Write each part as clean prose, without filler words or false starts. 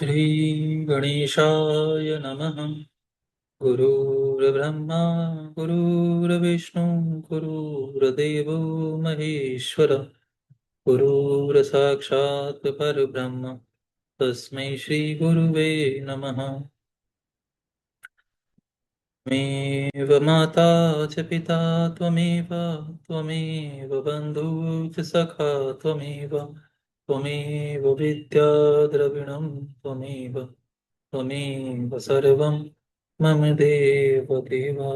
श्री गणेशाय नमः। गुरुर्ब्रह्मा गुरुर्विष्णु गुरुर्देवो महेश्वर गुरुर्साक्षात् परब्रह्म तस्मै श्री गुरुवे नमः। त्वमेव माता च पिता त्वमेव त्वमेव बन्धुः च सखा त्वमेव त्वमेव विद्या द्रविणं त्वमेव त्वमेव सर्वं मम देव देवा।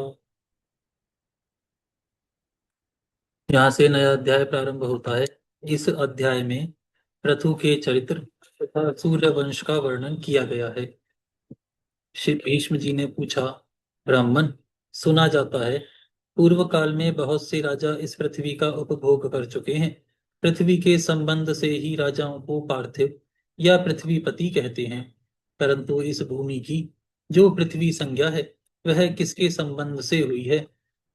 यहाँ से नया अध्याय प्रारंभ होता है। इस अध्याय में पृथु के चरित्र तथा सूर्य वंश का वर्णन किया गया है। श्री भीष्म जी ने पूछा, ब्राह्मण, सुना जाता है पूर्व काल में बहुत से राजा इस पृथ्वी का उपभोग कर चुके हैं। पृथ्वी के संबंध से ही राजाओं को पार्थिव या पृथ्वीपति कहते हैं। परंतु इस भूमि की जो पृथ्वी संज्ञा है वह किसके संबंध से हुई है?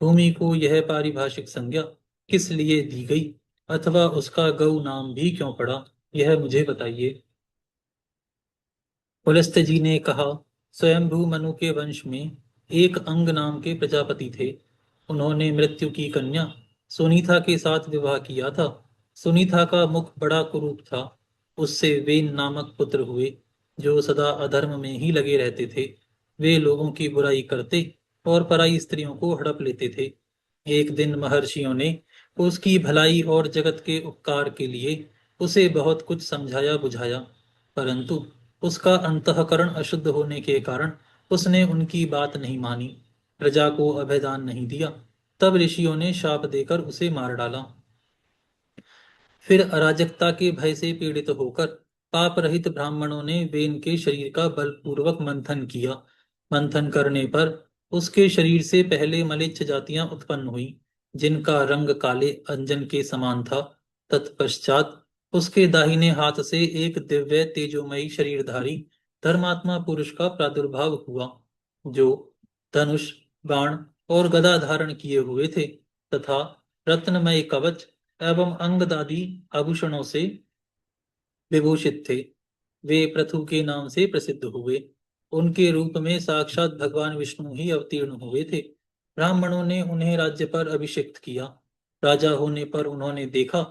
भूमि को यह पारिभाषिक संज्ञा किस लिए दी गई अथवा उसका गौ नाम भी क्यों पड़ा, यह मुझे बताइए। पुलस्त्य जी ने कहा, स्वयंभू मनु के वंश में एक अंग नाम के प्रजापति थे। उन्होंने मृत्यु की कन्या सुनीता के साथ विवाह किया था। सुनीता का मुख बड़ा कुरूप था। उससे वेन नामक पुत्र हुए जो सदा अधर्म में ही लगे रहते थे। वे लोगों की बुराई करते और पराई स्त्रियों को हड़प लेते थे। एक दिन महर्षियों ने उसकी भलाई और जगत के उपकार के लिए उसे बहुत कुछ समझाया बुझाया, परंतु उसका अंतःकरण अशुद्ध होने के कारण उसने उनकी बात नहीं मानी, प्रजा को अभयदान नहीं दिया। तब ऋषियों ने शाप देकर उसे मार डाला। फिर अराजकता के भय से पीड़ित होकर पाप रहित ब्राह्मणों ने वेन के शरीर का बलपूर्वक मंथन किया। मंथन करने पर उसके शरीर से पहले मलेच्छ जातियां उत्पन्न हुई, जिनका रंग काले अंजन के समान था। तत्पश्चात उसके दाहिने हाथ से एक दिव्य तेजोमयी शरीरधारी धर्मात्मा पुरुष का प्रादुर्भाव हुआ, जो धनुष, बाण और गदा धारण किए हुए थे तथा रत्नमय कवच एवं अंगदादी आभूषणों से विभूषित थे। वे पृथु के नाम से प्रसिद्ध हुए। उनके रूप में साक्षात भगवान विष्णु ही अवतीर्ण हुए थे। ब्राह्मणों ने उन्हें राज्य पर अभिषिक्त किया। राजा होने पर उन्होंने देखा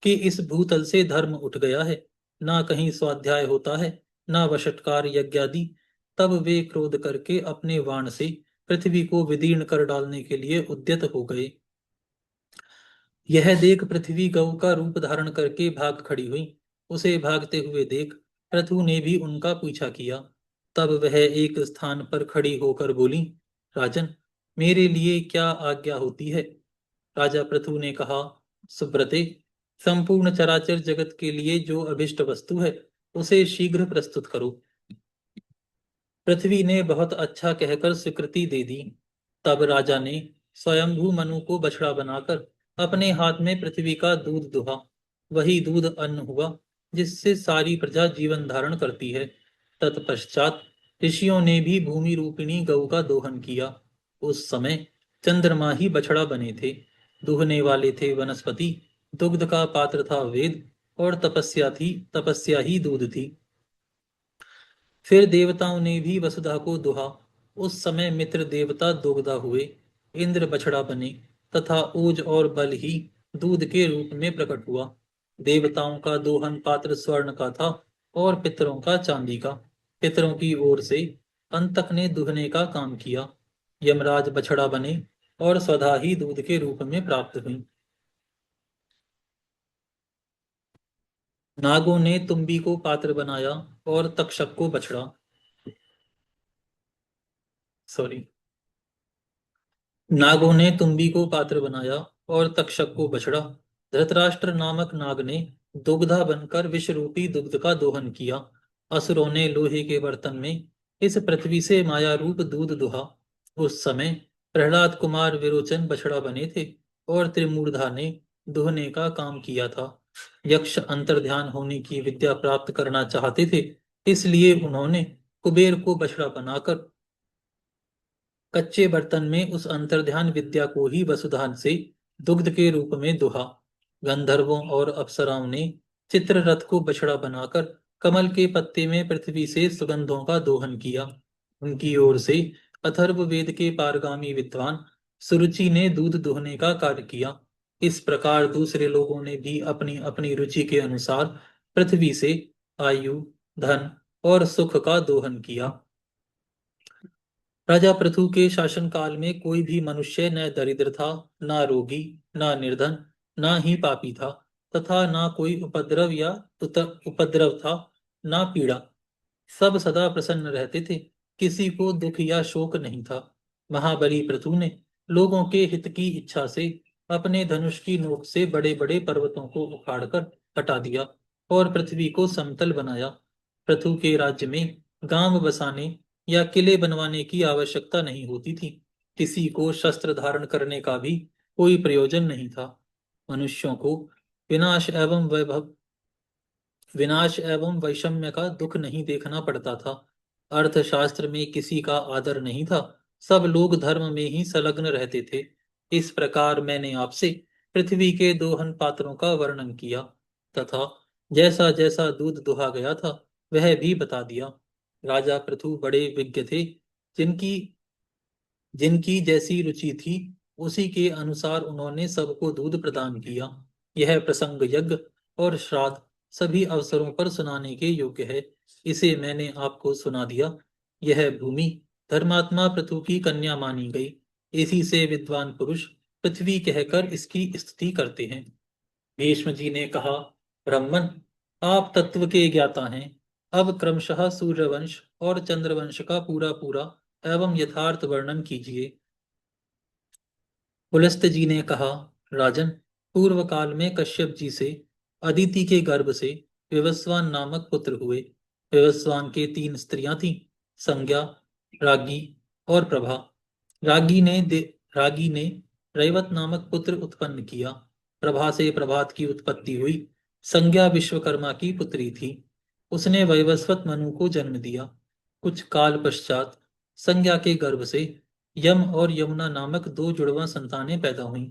कि इस भूतल से धर्म उठ गया है, ना कहीं स्वाध्याय होता है, ना वशटकार यज्ञादि। तब वे क्रोध करके अपने बाण से पृथ्वी को विदीर्ण कर डालने के लिए उद्यत हो गए। यह देख पृथ्वी गऊ का रूप धारण करके भाग खड़ी हुई। उसे भागते हुए देख पृथु ने भी उनका पीछा किया। तब वह एक स्थान पर खड़ी होकर बोली, राजन, मेरे लिए क्या आज्ञा होती है? राजा पृथु ने कहा, सुब्रते, संपूर्ण चराचर जगत के लिए जो अभिष्ट वस्तु है उसे शीघ्र प्रस्तुत करो। पृथ्वी ने बहुत अच्छा कहकर स्वीकृति दे दी। तब राजा ने स्वयंभू मनु को बछड़ा बनाकर अपने हाथ में पृथ्वी का दूध दुहा। वही दूध अन्न हुआ जिससे सारी प्रजा जीवन धारण करती है। तत्पश्चात ऋषियों ने भी भूमि रूपिणी गौ का दोहन किया। उस समय चंद्रमा ही बछड़ा बने थे। दूहने वाले थे वनस्पति, दुग्ध का पात्र था वेद, और तपस्या ही दूध थी। फिर देवताओं ने भी वसुधा को दुहा। उस समय मित्र देवता दोगदा हुए, इंद्र बछड़ा बने तथा ओज और बल ही दूध के रूप में प्रकट हुआ। देवताओं का दोहन पात्र स्वर्ण का था और पितरों का चांदी का। पितरों की ओर से अंतक ने दुहने का काम किया। यमराज बछड़ा बने और स्वधा ही दूध के रूप में प्राप्त हुई। नागों ने तुम्बी को पात्र बनाया और तक्षक को बछड़ा। सॉरी, नागों ने तुम्बी को पात्र बनाया और तक्षक को बछड़ा। धृतराष्ट्र नामक नाग ने दुग्धा बनकर विष रूपी दुग्ध का दोहन किया। असुरों ने लोहे के बर्तन में इस पृथ्वी से माया रूप दूध दुहा। उस समय प्रहलाद कुमार विरोचन बछड़ा बने थे और त्रिमूर्धा ने दुहने का काम किया था। यक्ष अंतर्ध्यान होने की विद्या प्राप्त करना चाहते थे, इसलिए उन्होंने कुबेर को बछड़ा बनाकर कच्चे बर्तन में उस अंतर्ध्यान विद्या को ही वसुधान से दुग्ध के रूप में दुहा। गंधर्वों और अप्सराओं ने चित्ररथ को बछड़ा बनाकर कमल के पत्ते में पृथ्वी से सुगंधों का दोहन किया। उनकी ओर से अथर्ववेद के पारगामी विद्वान सुरुचि ने दूध दोहने का कार्य किया। इस प्रकार दूसरे लोगों ने भी अपनी अपनी रुचि के अनुसार पृथ्वी से आयु, धन और सुख का दोहन किया। राजा पृथु के शासनकाल में कोई भी मनुष्य न दरिद्र था, न रोगी, न निर्धन, न ही पापी था, तथा न कोई उपद्रव या उपद्रव था, न पीड़ा। सब सदा प्रसन्न रहते थे। किसी को दुख या शोक नहीं था। महाबली पृथु ने लोगों के हित की इच्छा से अपने धनुष की नोक से बड़े बड़े पर्वतों को उखाड़कर हटा दिया और पृथ्वी को समतल बनाया। पृथु के राज्य में गांव बसाने या किले बनवाने की आवश्यकता नहीं होती थी। किसी को शस्त्र धारण करने का भी कोई प्रयोजन नहीं था। मनुष्यों को विनाश एवं वैभव विनाश एवं वैषम्य का दुख नहीं देखना पड़ता था। अर्थशास्त्र में किसी का आदर नहीं था। सब लोग धर्म में ही संलग्न रहते थे। इस प्रकार मैंने आपसे पृथ्वी के दोहन पात्रों का वर्णन किया तथा जैसा जैसा दूध दुहा गया था वह भी बता दिया। राजा पृथु बड़े विज्ञ थे। जिनकी जिनकी जैसी रुचि थी उसी के अनुसार उन्होंने सबको दूध प्रदान किया। यह प्रसंग यज्ञ और श्राद्ध सभी अवसरों पर सुनाने के योग्य है। इसे मैंने आपको सुना दिया। यह भूमि धर्मात्मा पृथु की कन्या मानी गई। इसी से विद्वान पुरुष पृथ्वी कहकर इसकी स्तुति करते हैं। भीष्म जी ने कहा, ब्राह्मण, आप तत्व के ज्ञाता हैं। अब क्रमशः सूर्यवंश और चंद्रवंश का पूरा पूरा एवं यथार्थ वर्णन कीजिए। पुलस्त जी ने कहा, राजन, पूर्व काल में कश्यप जी से अदिति के गर्भ से विवस्वान नामक पुत्र हुए। विवस्वान के तीन स्त्रियां थीं, संज्ञा, रागी और प्रभा। रागी ने दे, रागी ने रैवत नामक पुत्र उत्पन्न किया। प्रभा से प्रभात की उत्पत्ति हुई। संज्ञा विश्वकर्मा की पुत्री थी। उसने वैवस्वत मनु को जन्म दिया। कुछ काल पश्चात संज्ञा के गर्भ से यम और यमुना नामक दो जुड़वा संतानें पैदा हुईं।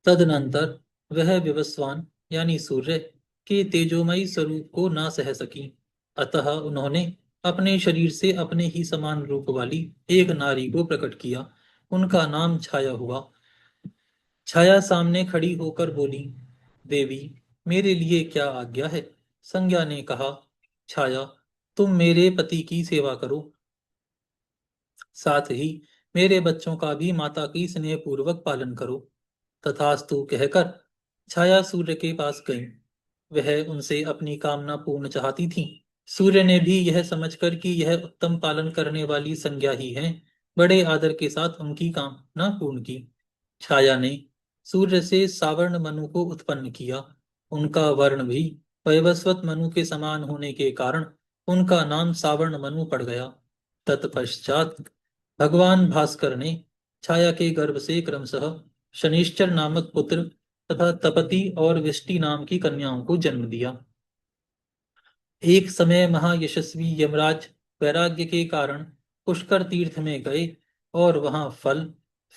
तदनंतर वह विवस्वान यानी सूर्य के तेजोमयी स्वरूप को ना सह सकी। अतः उन्होंने अपने शरीर से अपने ही समान रूप वाली एक नारी को प्रकट किया। उनका नाम छाया हुआ। छाया सामने खड़ी होकर बोली, देवी, मेरे लिए क्या आज्ञा है? संज्ञा ने कहा, छाया, तुम मेरे पति की सेवा करो, साथ ही मेरे बच्चों का भी माता की स्नेह पूर्वक पालन करो। तथास्तु कहकर छाया सूर्य के पास गई। वह उनसे अपनी कामना पूर्ण चाहती थी। सूर्य ने भी यह समझकर कि यह उत्तम पालन करने वाली संज्ञा ही है, बड़े आदर के साथ उनकी कामना पूर्ण की। छाया ने सूर्य से सावर्ण मनु को उत्पन्न किया। उनका वर्ण भी वैवस्वत मनु के समान होने के कारण उनका नाम सावर्ण मनु पड़ गया। तत्पश्चात भगवान भास्कर ने छाया के गर्भ से क्रमशः शनिश्चर नामक पुत्र तथा तपति और विष्टि नाम की कन्याओं को जन्म दिया। एक समय महायशस्वी यमराज वैराग्य के कारण पुष्कर तीर्थ में गए और वहां फल,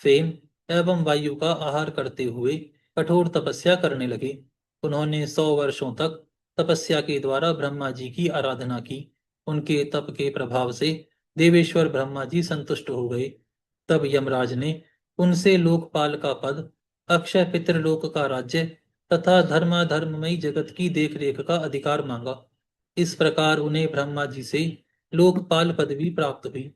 फेम एवं वायु का आहार करते हुए कठोर तपस्या करने लगे। उन्होंने 100 वर्षों तक तपस्या के द्वारा ब्रह्मा जी की आराधना की। उनके तप के प्रभाव से देवेश्वर ब्रह्मा जी संतुष्ट हो गए। तब यमराज ने उनसे लोकपाल का पद, अक्षय पितृलोक का राज्य तथा धर्माधर्ममयी जगत की देखरेख का अधिकार मांगा। इस प्रकार उन्हें ब्रह्मा जी से लोकपाल पदवी प्राप्त हुई।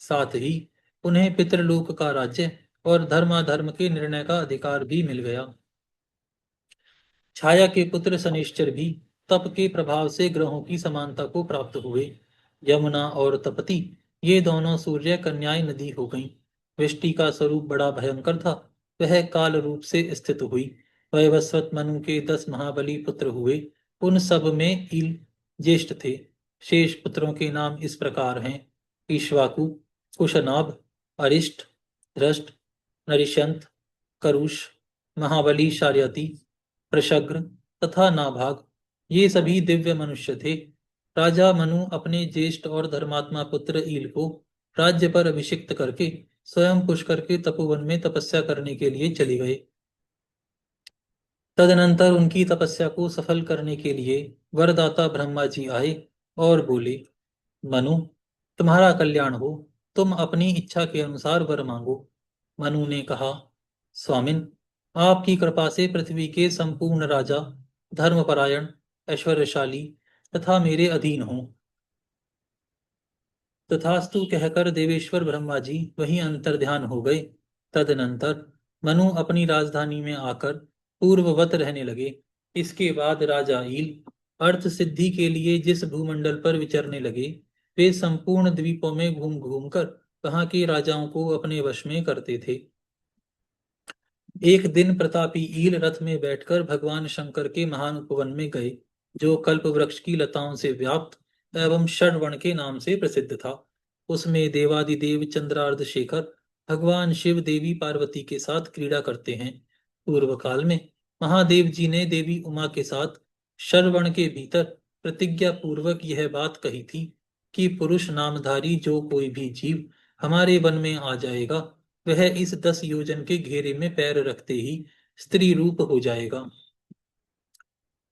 साथ ही उन्हें पितृलोक का राज्य और धर्माधर्म के निर्णय का अधिकार भी मिल गया। छाया के पुत्र शनिश्चर भी तप के प्रभाव से ग्रहों की समानता को प्राप्त हुए। यमुना और तपति ये दोनों सूर्य कन्याएं नदी हो गईं। वृष्टि का स्वरूप बड़ा भयंकर था। वह काल रूप से स्थित हुई। वैवस्वत मनु के 10 महाबली पुत्र हुए। उन सब में ईल ज्येष्ठ थे। शेष पुत्रों के नाम इस प्रकार हैं, ईक्ष्वाकु, कुशनाभ, अरिष्ट, धृष्ट, नरिशंत, करुष, महाबली शार्यति, प्रशग्र तथा नाभाग। ये सभी दिव्य मनुष्य थे। राजा मनु अपने ज्येष्ठ और धर्मात्मा पुत्र ईल को राज्य पर अभिषिक्त करके स्वयं पुष्कर के तपोवन में तपस्या करने के लिए चले गए। तदनंतर उनकी तपस्या को सफल करने के लिए वरदाता ब्रह्मा जी आए और बोले, मनु, तुम्हारा कल्याण हो, तुम अपनी इच्छा के अनुसार वर मांगो। मनु ने कहा, स्वामिन, आपकी कृपा से पृथ्वी के संपूर्ण राजा धर्मपरायण, ऐश्वर्यशाली तथा मेरे अधीन हों। तथास्तु कहकर देवेश्वर ब्रह्मा जी वहीं अंतर्ध्यान हो गए। तदनंतर मनु अपनी राजधानी में आकर पूर्ववत रहने लगे। इसके बाद राजा ईल अर्थ सिद्धि के लिए जिस भूमंडल पर विचरने लगे, वे संपूर्ण द्वीपों में घूम घूम कर वहां के राजाओं को अपने वश में करते थे। एक दिन प्रतापी ईल रथ में बैठकर भगवान शंकर के महान उपवन में गए, जो कल्प वृक्ष की लताओं से व्याप्त एवं षडवण के नाम से प्रसिद्ध था। उसमें देवादिदेव चंद्रार्ध शेखर भगवान शिव देवी पार्वती के साथ क्रीड़ा करते हैं। पूर्व काल में महादेव जी ने देवी उमा के साथ शरवण के भीतर प्रतिज्ञा पूर्वक यह बात कही थी कि पुरुष नामधारी जो कोई भी जीव हमारे वन में आ जाएगा, वह इस 10 योजन के घेरे में पैर रखते ही स्त्री रूप हो जाएगा।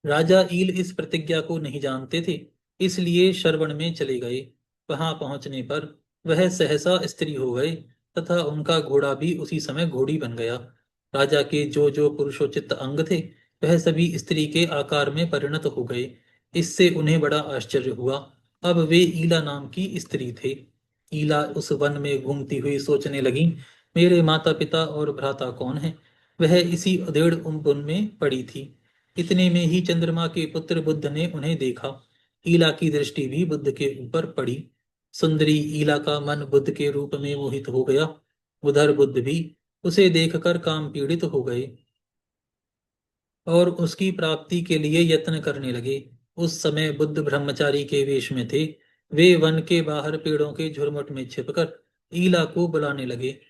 राजा ईल इस प्रतिज्ञा को नहीं जानते थे, इसलिए श्रवण में चले गए। वहां पहुंचने पर वह सहसा स्त्री हो गए तथा उनका घोड़ा भी उसी समय घोड़ी बन गया। राजा के जो जो पुरुषोचित अंग थे, वह सभी स्त्री के आकार में परिणत हो गए। इससे उन्हें बड़ा आश्चर्य हुआ। अब वे ईला नाम की स्त्री थे। ईला उस वन में घूमती हुई सोचने लगी, मेरे माता पिता और भ्राता कौन है। वह इसी उधेड़ वन में पड़ी थी। इतने में ही चंद्रमा के पुत्र बुद्ध ने उन्हें देखा। ईला की दृष्टि भी बुद्ध के ऊपर पड़ी। सुंदरी ईला का मन बुद्ध के रूप में मोहित हो गया। उधर बुद्ध भी उसे देखकर काम पीड़ित हो गए और उसकी प्राप्ति के लिए यत्न करने लगे। उस समय बुद्ध ब्रह्मचारी के वेश में थे। वे वन के बाहर पेड़ों के झुरमुट में छिपकर ईला को बुलाने लगे,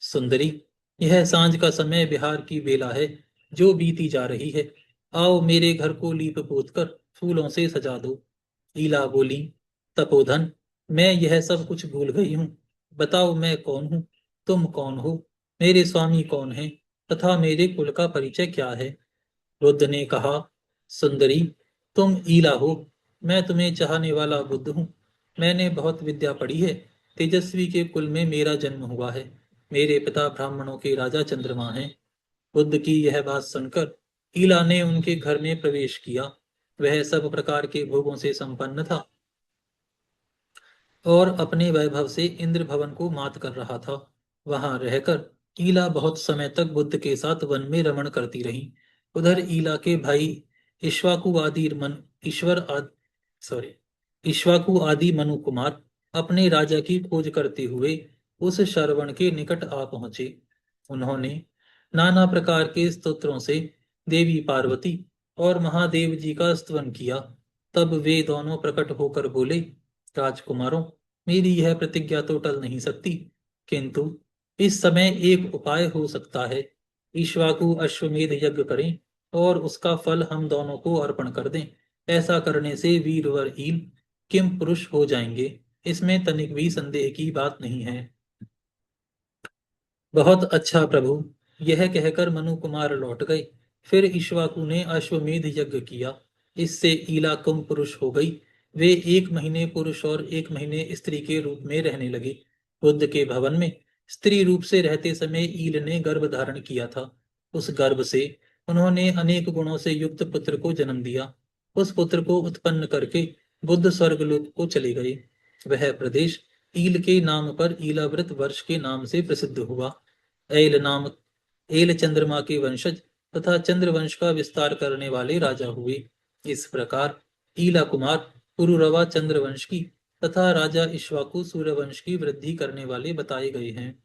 सुंदरी, यह सांझ का समय बिहार की बेला है जो बीती जा रही है। आओ मेरे घर को लीप पोत कर फूलों से सजा दो। ईला बोली, तपोधन, मैं यह सब कुछ भूल गई हूँ। बताओ मैं कौन हूँ, तुम कौन हो, मेरे स्वामी कौन है तथा मेरे कुल का परिचय क्या है। बुद्ध ने कहा, सुंदरी, तुम ईला हो। मैं तुम्हें चाहने वाला बुद्ध हूँ। मैंने बहुत विद्या पढ़ी है। तेजस्वी के कुल में मेरा जन्म हुआ है। मेरे पिता ब्राह्मणों के राजा चंद्रमा हैं। बुद्ध की यह बात सुनकर ईला ने उनके घर में प्रवेश किया। वह सब प्रकार के भोगों से संपन्न था और अपने वैभव से इंद्र भवन को मात कर रहा था। वहां रहकर ईला बहुत समय तक बुद्ध के साथ वन में रमण करती रही। उधर ईला के भाई इक्ष्वाकु आदि मन ईश्वर आदि सॉरी इक्ष्वाकु आदि मनु कुमार अपने राजा की खोज करते हुए उस शरवण के निकट आ पहुंचे। उन्होंने नाना प्रकार के स्तोत्रों से देवी पार्वती और महादेव जी का स्तवन किया। तब वे दोनों प्रकट होकर बोले, राजकुमारों, मेरी यह प्रतिज्ञा तो टल नहीं सकती, किंतु इस समय एक उपाय हो सकता है। ईक्ष्वाकु अश्वमेध यज्ञ करें और उसका फल हम दोनों को अर्पण कर दें। ऐसा करने से वीरवर ईल किम पुरुष हो जाएंगे, इसमें तनिक भी संदेह की बात नहीं है। बहुत अच्छा प्रभु, यह कहकर मनु कुमार लौट गए। फिर इक्ष्वाकु ने अश्वमेध यज्ञ किया। इससे ईला कुम पुरुष हो गई। वे 1 महीने पुरुष और 1 महीने स्त्री के रूप में रहने लगे। बुद्ध के भवन में स्त्री रूप से रहते समय ईल ने गर्भ धारण किया था। उस गर्भ से उन्होंने अनेक गुणों से युक्त पुत्र को जन्म दिया। उस पुत्र को उत्पन्न करके बुद्ध स्वर्गलोक को चले गए। वह प्रदेश ईल के नाम पर ईलाव्रत वर्ष के नाम से प्रसिद्ध हुआ। ऐल नाम एल चंद्रमा के वंशज तथा चंद्रवंश का विस्तार करने वाले राजा हुए। इस प्रकार ईला कुमार पुरुरवा चंद्रवंश की तथा राजा इक्ष्वाकु सूर्यवंश की वृद्धि करने वाले बताए गए हैं।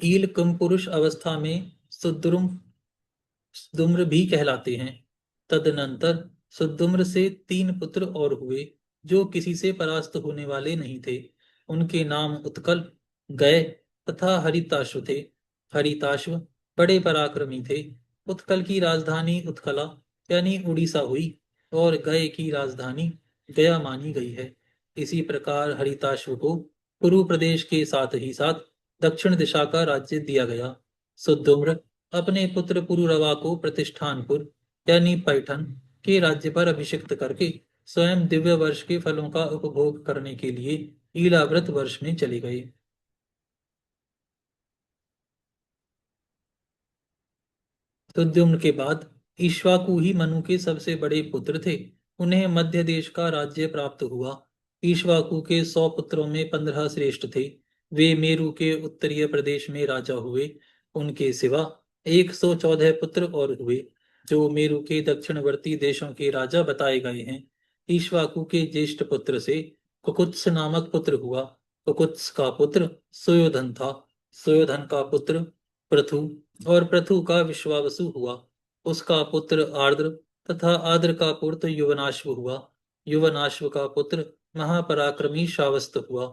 ईल कुम पुरुष अवस्था में सुद्रुम्र भी कहलाते हैं। तदनंतर सुद्रुम्र से 3 पुत्र और हुए, जो किसी से परास्त होने वाले नहीं थे। उनके नाम उत्कल, गय तथा हरिताश्व थे। हरिताश्व बड़े पराक्रमी थे। उत्कल की राजधानी उत्कला यानी उड़ीसा हुई और गय की राजधानी गया मानी गई है। इसी प्रकार हरिताश्व को कुरु प्रदेश के साथ ही साथ दक्षिण दिशा का राज्य दिया गया। सुद्रुम्र अपने पुत्र पुरुरवा को प्रतिष्ठानपुर यानी पैठन के राज्य पर अभिषिक्त करके स्वयं दिव्य वर्ष के फलों का उपभोग करने के लिए ईलाव्रत वर्ष में चले गए। सुद्युम्न के बाद ईक्ष्वाकु ही मनु के सबसे बड़े पुत्र थे। उन्हें मध्य देश का राज्य प्राप्त हुआ। ईक्ष्वाकु के 100 पुत्रों में 15 श्रेष्ठ थे। वे मेरु के उत्तरीय प्रदेश में राजा हुए। उनके सिवा 114 पुत्र और हुए, जो मेरु के दक्षिणवर्ती देशों के राजा बताए गए हैं। ईक्ष्वाकु के ज्येष्ठ पुत्र से कुकुत्स नामक पुत्र हुआ। कुकुत्स का पुत्र सुयोधन था। सुयोधन का पुत्र पृथु और पृथु का विश्वावसु हुआ। उसका पुत्र आर्द्र तथा आर्द्र का पुत्र युवनाश्व हुआ। युवनाश्व का पुत्र महापराक्रमी श्रावस्त हुआ,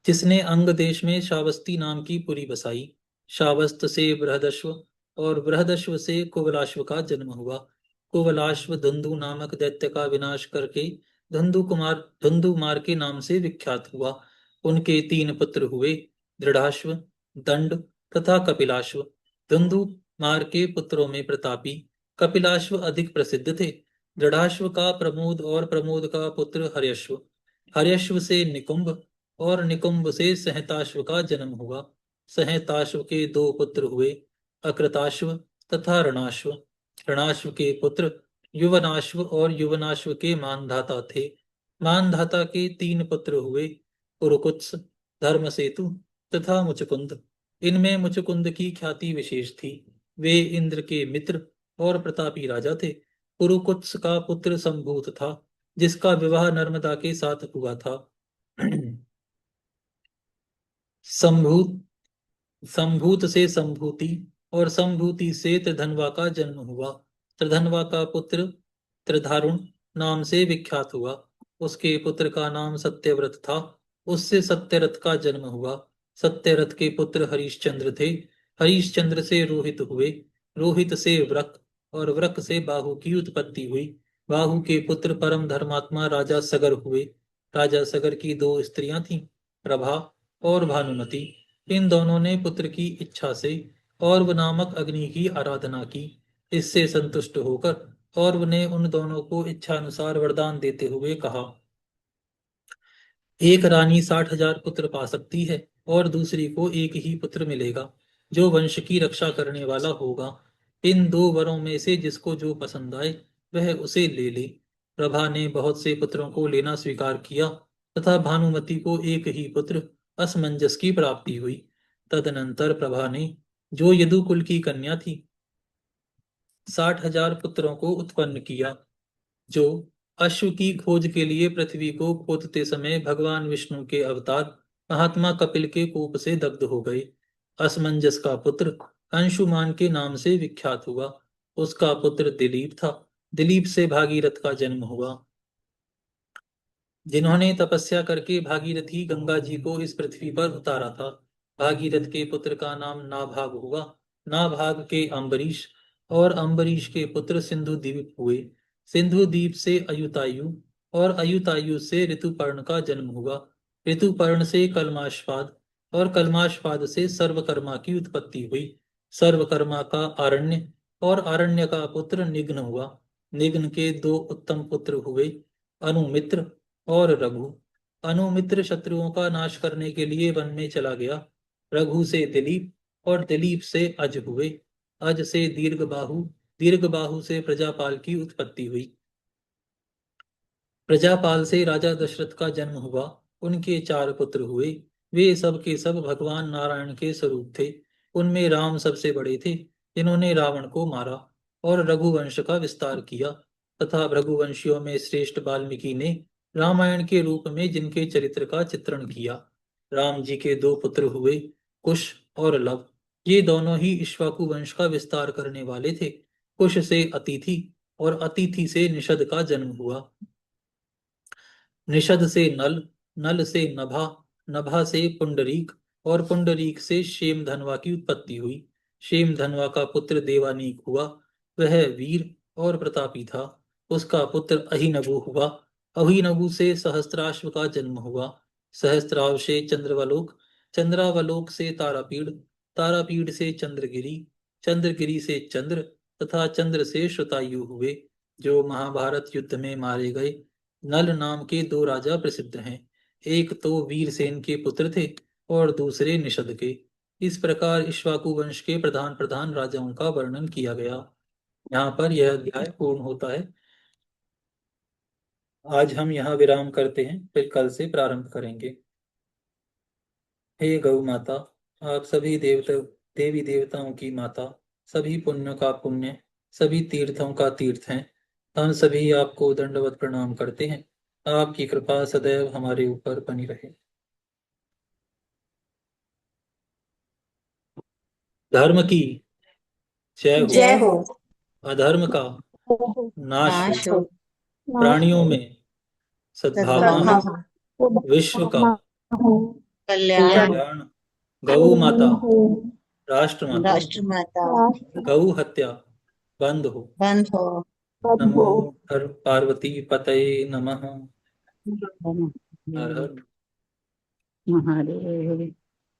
जिसने अंग देश में श्रावस्ती नाम की पुरी बसाई। श्रावस्त से बृहदश्व और बृहदश्व से कुवलाश्व का जन्म हुआ। कुवलाश्व धुंधु नामक दैत्य का विनाश करके धुंधुमार के नाम से विख्यात हुआ। उनके 3 पुत्र हुए, दृढ़ाश्व, दंड तथा कपिलाश्व। धुंधुमार के पुत्रों में प्रतापी कपिलाश्व अधिक प्रसिद्ध थे। दृढ़ाश्व का प्रमोद और प्रमोद का पुत्र हर्यश्व। हर्यश्व से निकुंभ और निकुंभ से सहताश्व का जन्म हुआ। सहताश्व के 2 पुत्र हुए, अकृताश्व तथा रणाश्व। रणाश्व के पुत्र युवनाश्व और युवनाश्व के मानधाता थे। मानधाता के 3 पुत्र हुए, पुरुकुत्स, धर्मसेतु तथा मुचकुंद। इनमें मुचकुंद की ख्याति विशेष थी। वे इंद्र के मित्र और प्रतापी राजा थे। पुरुकुत्स का पुत्र संभूत था, जिसका विवाह नर्मदा के साथ हुआ था। संभूत संभूत से संभूति और संभूति से त्रिधनवा का जन्म हुआ। त्रिधनवा का पुत्र त्रिधारुण नाम से विख्यात हुआ। उसके पुत्र का नाम सत्यव्रत था। उससे सत्यरथ का जन्म हुआ। सत्यरथ के पुत्र हरिश्चंद्र थे। हरिश्चंद्र से रोहित हुए। रोहित से व्रक और व्रक से बाहु की उत्पत्ति हुई। बाहु के पुत्र परम धर्मात्मा राजा सगर हुए। राजा सगर की 2 स्त्रियां थीं, प्रभा और भानुमति। इन दोनों ने पुत्र की इच्छा से औरव नामक अग्नि की आराधना की। इससे संतुष्ट होकर औरव ने उन दोनों को इच्छानुसार वरदान देते हुए कहा, एक रानी 60,000 पुत्र पा सकती है और दूसरी को एक ही पुत्र मिलेगा, जो वंश की रक्षा करने वाला होगा। इन 2 वरों में से जिसको जो पसंद आए वह उसे ले ले। प्रभा ने बहुत से पुत्रों को लेना स्वीकार किया तथा भानुमति को एक ही पुत्र असमंजस की प्राप्ति हुई। तदनंतर प्रभा ने, जो यदुकुल की कन्या थी, 60,000 पुत्रों को उत्पन्न किया, जो अश्व की खोज के लिए पृथ्वी को खोदते समय भगवान विष्णु के अवतार महात्मा कपिल के कोप से दग्ध हो गए। असमंजस का पुत्र अंशुमान के नाम से विख्यात हुआ। उसका पुत्र दिलीप था। दिलीप से भागीरथ का जन्म हुआ, जिन्होंने तपस्या करके भागीरथी गंगा जी को इस पृथ्वी पर उतारा था। भागीरथ के पुत्र का नाम नाभाग हुआ। नाभाग के अम्बरीश और अम्बरीश के पुत्र सिंधुदीप हुए। सिंधुदीप से अयुतायु और अयुतायु से ऋतुपर्ण का जन्म हुआ। ऋतुपर्ण से कलमाश्वाद और कलमाश्वाद से सर्वकर्मा की उत्पत्ति हुई। सर्वकर्मा का आरण्य और आरण्य का पुत्र निग्न हुआ। निग्न के 2 उत्तम पुत्र हुए, अनुमित्र और रघु। अनुमित्र शत्रुओं का नाश करने के लिए वन में चला गया। रघु से दिलीप और दिलीप से अज हुए। अज से दीर्घबाहु, दीर्घबाहु से प्रजापाल की उत्पत्ति हुई। प्रजापाल से राजा दशरथ का जन्म हुआ। उनके 4 पुत्र हुए। वे सब के सब भगवान नारायण के स्वरूप थे। उनमें राम सबसे बड़े थे, जिन्होंने रावण को मारा और रघुवंश का विस्तार किया, तथा भृगुवंशियों में श्रेष्ठ वाल्मीकि ने रामायण के रूप में जिनके चरित्र का चित्रण किया। राम जी के 2 पुत्र हुए, कुश और लव। ये दोनों ही इक्ष्वाकु वंश का विस्तार करने वाले थे। कुश से अतिथि और अतिथि से निषद का जन्म हुआ। निषद से नल, नल से नभा, नभा से पुंडरीक और पुंडरीक से शेम धनवा की उत्पत्ति हुई। शेम धनवा का पुत्र देवानीक हुआ। वह वीर और प्रतापी था। उसका पुत्र अहिनबु हुआ। अहिनबु से सहस्त्राश्व का जन्म हुआ। सहस्त्राव से चंद्रवलोक, चंद्रावलोक से तारापीड़ तारापीठ से चंद्रगिरी, चंद्रगिरी से चंद्र तथा चंद्र से श्रुतायु हुए, जो महाभारत युद्ध में मारे गए। नल नाम के दो राजा प्रसिद्ध हैं, एक तो वीरसेन के पुत्र थे और दूसरे निषद के। इस प्रकार इक्ष्वाकु वंश के प्रधान प्रधान राजाओं का वर्णन किया गया। यहाँ पर यह अध्याय पूर्ण होता है। आज हम यहाँ विराम करते हैं, फिर कल से प्रारंभ करेंगे। हे गौ माता, आप सभी देवी देवताओं की माता, सभी पुण्य का पुण्य, सभी तीर्थों का तीर्थ हैं। हम सभी आपको दंडवत प्रणाम करते हैं। आपकी कृपा सदैव हमारे ऊपर बनी रहे। धर्म की जय हो, जय हो। अधर्म का नाश हो, नाश हो। प्राणियों में सद्भावना, सद्भावना, विश्व का कल्याण, कल्याण। गौ माता, राष्ट्र माता, राष्ट्रमाता गौ हत्या बंद हो। बंद हो। नमो हर पार्वती पतये नमः। हर हर महादेव।